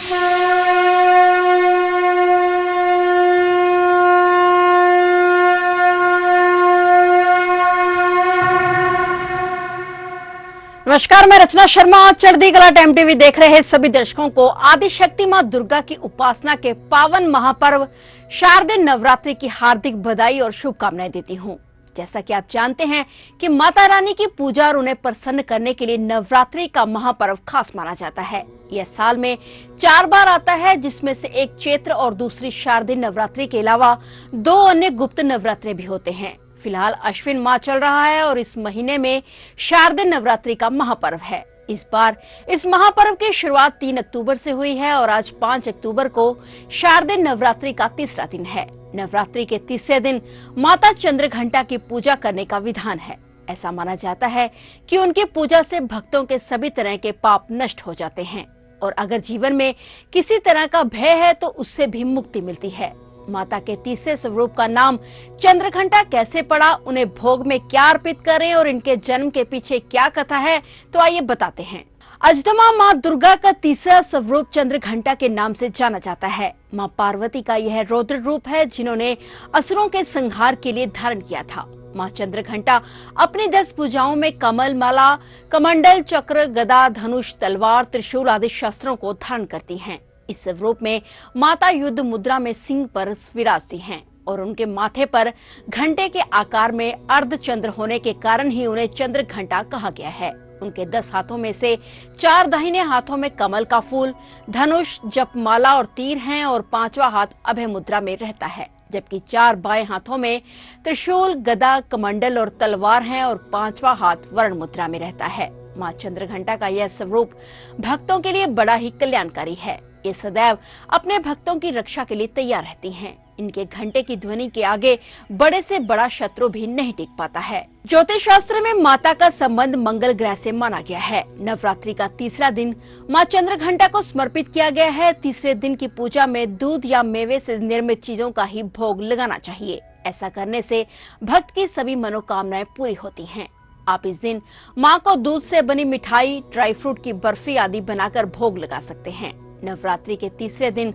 नमस्कार, मैं रचना शर्मा। चढ़ती कला टाइम टीवी देख रहे सभी दर्शकों को आदिशक्ति मां दुर्गा की उपासना के पावन महापर्व शारदीय नवरात्रि की हार्दिक बधाई और शुभकामनाएं देती हूं। जैसा कि आप जानते हैं कि माता रानी की पूजा और उन्हें प्रसन्न करने के लिए नवरात्रि का महापर्व खास माना जाता है। यह साल में 4 बार आता है, जिसमें से एक चैत्र और दूसरी शारदीय नवरात्रि के अलावा 2 अन्य गुप्त नवरात्रे भी होते हैं। फिलहाल अश्विन माह चल रहा है और इस महीने में शारदीय नवरात्रि का महापर्व है। इस बार इस महापर्व की शुरुआत 3 अक्टूबर से हुई है और आज 5 अक्टूबर को शारदीय नवरात्रि का तीसरा दिन है। नवरात्रि के तीसरे दिन माता चंद्रघंटा की पूजा करने का विधान है। ऐसा माना जाता है कि उनकी पूजा से भक्तों के सभी तरह के पाप नष्ट हो जाते हैं और अगर जीवन में किसी तरह का भय है तो उससे भी मुक्ति मिलती है। माता के तीसरे स्वरूप का नाम चंद्रघंटा कैसे पड़ा, उन्हें भोग में क्या अर्पित करें और इनके जन्म के पीछे क्या कथा है, तो आइए बताते हैं। अजदमा माँ दुर्गा का तीसरा स्वरूप चंद्रघंटा के नाम से जाना जाता है। माँ पार्वती का यह रौद्र रूप है जिन्होंने असुरों के संहार के लिए धारण किया था। माँ चंद्रघंटा अपनी 10 भुजाओं में कमल, माला, कमंडल, चक्र, गदा, धनुष, तलवार, त्रिशूल आदि शस्त्रों को धारण करती हैं। इस स्वरूप में माता युद्ध मुद्रा में सिंह पर विराजती हैं और उनके माथे पर घंटे के आकार में अर्धचंद्र होने के कारण ही उन्हें चंद्रघंटा कहा गया है। उनके 10 हाथों में से 4 दाहिने हाथों में कमल का फूल, धनुष, जपमाला और तीर हैं और 5वां हाथ अभय मुद्रा में रहता है, जबकि 4 बाएं हाथों में त्रिशूल, गदा, कमंडल और तलवार हैं और 5वां हाथ वर्ण मुद्रा में रहता है। माँ चंद्रघंटा का यह स्वरूप भक्तों के लिए बड़ा ही कल्याणकारी है। ये सदैव अपने भक्तों की रक्षा के लिए तैयार रहती हैं। इनके घंटे की ध्वनि के आगे बड़े से बड़ा शत्रु भी नहीं टिक पाता है। ज्योतिष शास्त्र में माता का संबंध मंगल ग्रह से माना गया है। नवरात्रि का तीसरा दिन माँ चंद्रघंटा को समर्पित किया गया है। तीसरे दिन की पूजा में दूध या मेवे से निर्मित चीजों का ही भोग लगाना चाहिए। ऐसा करने से भक्त की सभी मनोकामनाएं पूरी होती हैं। आप इस दिन माँ को दूध से बनी मिठाई, ड्राई फ्रूट की बर्फी आदि बनाकर भोग लगा सकते हैं। नवरात्रि के तीसरे दिन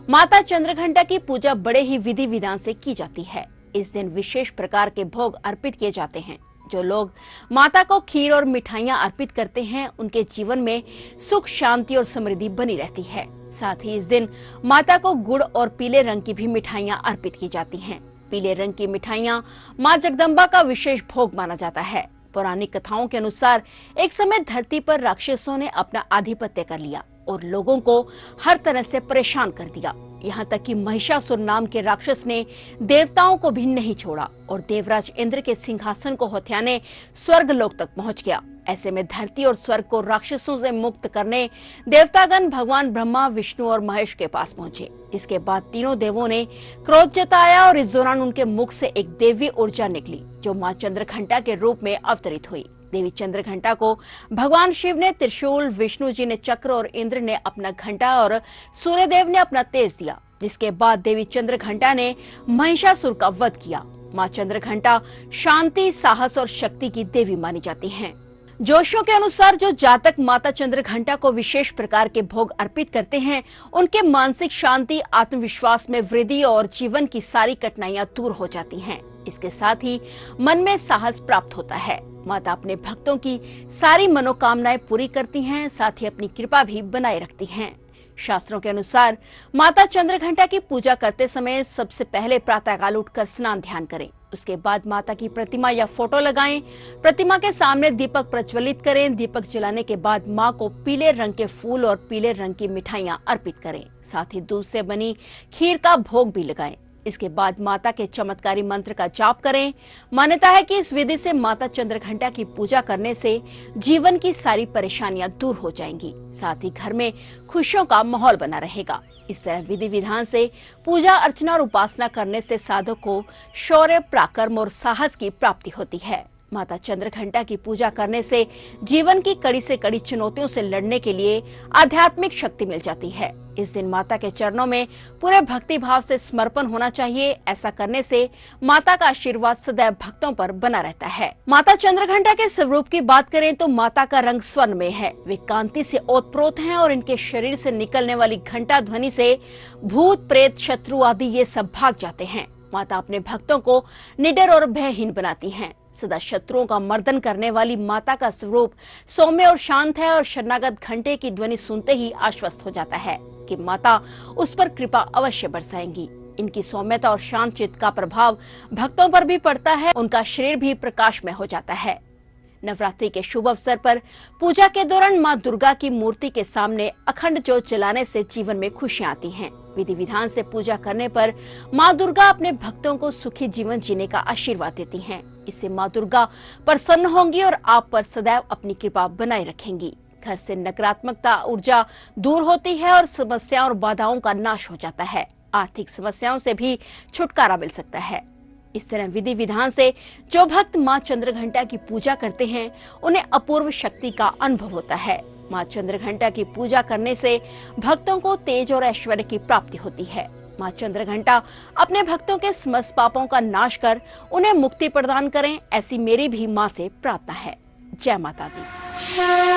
माता चंद्रघंटा की पूजा बड़े ही विधि विधान से की जाती है। इस दिन विशेष प्रकार के भोग अर्पित किए जाते हैं। जो लोग माता को खीर और मिठाइयां अर्पित करते हैं, उनके जीवन में सुख, शांति और समृद्धि बनी रहती है। साथ ही इस दिन माता को गुड़ और पीले रंग की भी मिठाइयां अर्पित की जाती हैं। पीले रंग की मिठाइयां माँ जगदम्बा का विशेष भोग माना जाता है। पौराणिक कथाओं के अनुसार एक समय धरती पर राक्षसों ने अपना आधिपत्य कर लिया और लोगों को हर तरह से परेशान कर दिया। यहाँ तक कि महिषासुर नाम के राक्षस ने देवताओं को भी नहीं छोड़ा और देवराज इंद्र के सिंहासन को हथियाने स्वर्ग लोक तक पहुंच गया। ऐसे में धरती और स्वर्ग को राक्षसों से मुक्त करने देवतागण भगवान ब्रह्मा, विष्णु और महेश के पास पहुंचे। इसके बाद तीनों देवों ने क्रोध जताया और इस दौरान उनके मुख से एक देवी ऊर्जा निकली जो माँ चंद्रघंटा के रूप में अवतरित हुई। देवी चंद्रघंटा को भगवान शिव ने त्रिशूल, विष्णु जी ने चक्र और इंद्र ने अपना घंटा और सूर्यदेव ने अपना तेज दिया, जिसके बाद देवी चंद्रघंटा ने महिषासुर का वध किया। माँ चंद्रघंटा शांति, साहस और शक्ति की देवी मानी जाती हैं। जोशियों के अनुसार जो जातक माता चंद्रघंटा को विशेष प्रकार के भोग अर्पित करते हैं, उनके मानसिक शांति, आत्मविश्वास में वृद्धि और जीवन की सारी कठिनाइयां दूर हो जाती हैं। इसके साथ ही मन में साहस प्राप्त होता है। माता अपने भक्तों की सारी मनोकामनाएं पूरी करती हैं, साथ ही अपनी कृपा भी बनाए रखती हैं। शास्त्रों के अनुसार माता चंद्रघंटा की पूजा करते समय सबसे पहले प्रातःकाल उठकर स्नान ध्यान करें। उसके बाद माता की प्रतिमा या फोटो लगाएं। प्रतिमा के सामने दीपक प्रज्वलित करें। दीपक जलाने के बाद माँ को पीले रंग के फूल और पीले रंग की मिठाइयां अर्पित करें। साथ ही दूध से बनी खीर का भोग भी लगाएं। इसके बाद माता के चमत्कारी मंत्र का जाप करें। मान्यता है कि इस विधि से माता चंद्रघंटा की पूजा करने से जीवन की सारी परेशानियां दूर हो जाएंगी। साथ ही घर में खुशियों का माहौल बना रहेगा। इस तरह विधि विधान से पूजा अर्चना और उपासना करने से साधक को शौर्य, पराक्रम और साहस की प्राप्ति होती है। माता चंद्रघंटा की पूजा करने से जीवन की कड़ी से कड़ी चुनौतियों से लड़ने के लिए आध्यात्मिक शक्ति मिल जाती है। इस दिन माता के चरणों में पूरे भक्ति भाव से समर्पण होना चाहिए। ऐसा करने से माता का आशीर्वाद सदैव भक्तों पर बना रहता है। माता चंद्रघंटा के स्वरूप की बात करें तो माता का रंग स्वर्ण में है। वे कांति से ओतप्रोत हैं और इनके शरीर से निकलने वाली घंटा ध्वनि से भूत प्रेत शत्रु आदि ये सब भाग जाते हैं। माता अपने भक्तों को निडर और भयहीन बनाती हैं। सदा शत्रुओं का मर्दन करने वाली माता का स्वरूप सौम्य और शांत है और शरणागत घंटे की ध्वनि सुनते ही आश्वस्त हो जाता है कि माता उस पर कृपा अवश्य बरसाएंगी। इनकी सौम्यता और शांत चित्त का प्रभाव भक्तों पर भी पड़ता है। उनका शरीर भी प्रकाशमय हो जाता है। नवरात्रि के शुभ अवसर पर पूजा के दौरान मां दुर्गा की मूर्ति के सामने अखंड ज्योत जलाने से जीवन में खुशियां आती हैं। विधि विधान से पूजा करने पर मां दुर्गा अपने भक्तों को सुखी जीवन जीने का आशीर्वाद देती हैं। इससे मां दुर्गा प्रसन्न होंगी और आप पर सदैव अपनी कृपा बनाए रखेंगी। घर से नकारात्मकता ऊर्जा दूर होती है और समस्याओं और बाधाओं का नाश हो जाता है। आर्थिक समस्याओं से भी छुटकारा मिल सकता है। इस तरह विधि विधान से जो भक्त मां चंद्रघंटा की पूजा करते हैं उन्हें अपूर्व शक्ति का अनुभव होता है। मां चंद्रघंटा की पूजा करने से भक्तों को तेज और ऐश्वर्य की प्राप्ति होती है। मां चंद्रघंटा अपने भक्तों के समस्त पापों का नाश कर उन्हें मुक्ति प्रदान करें, ऐसी मेरी भी मां से प्रार्थना है। जय माता दी।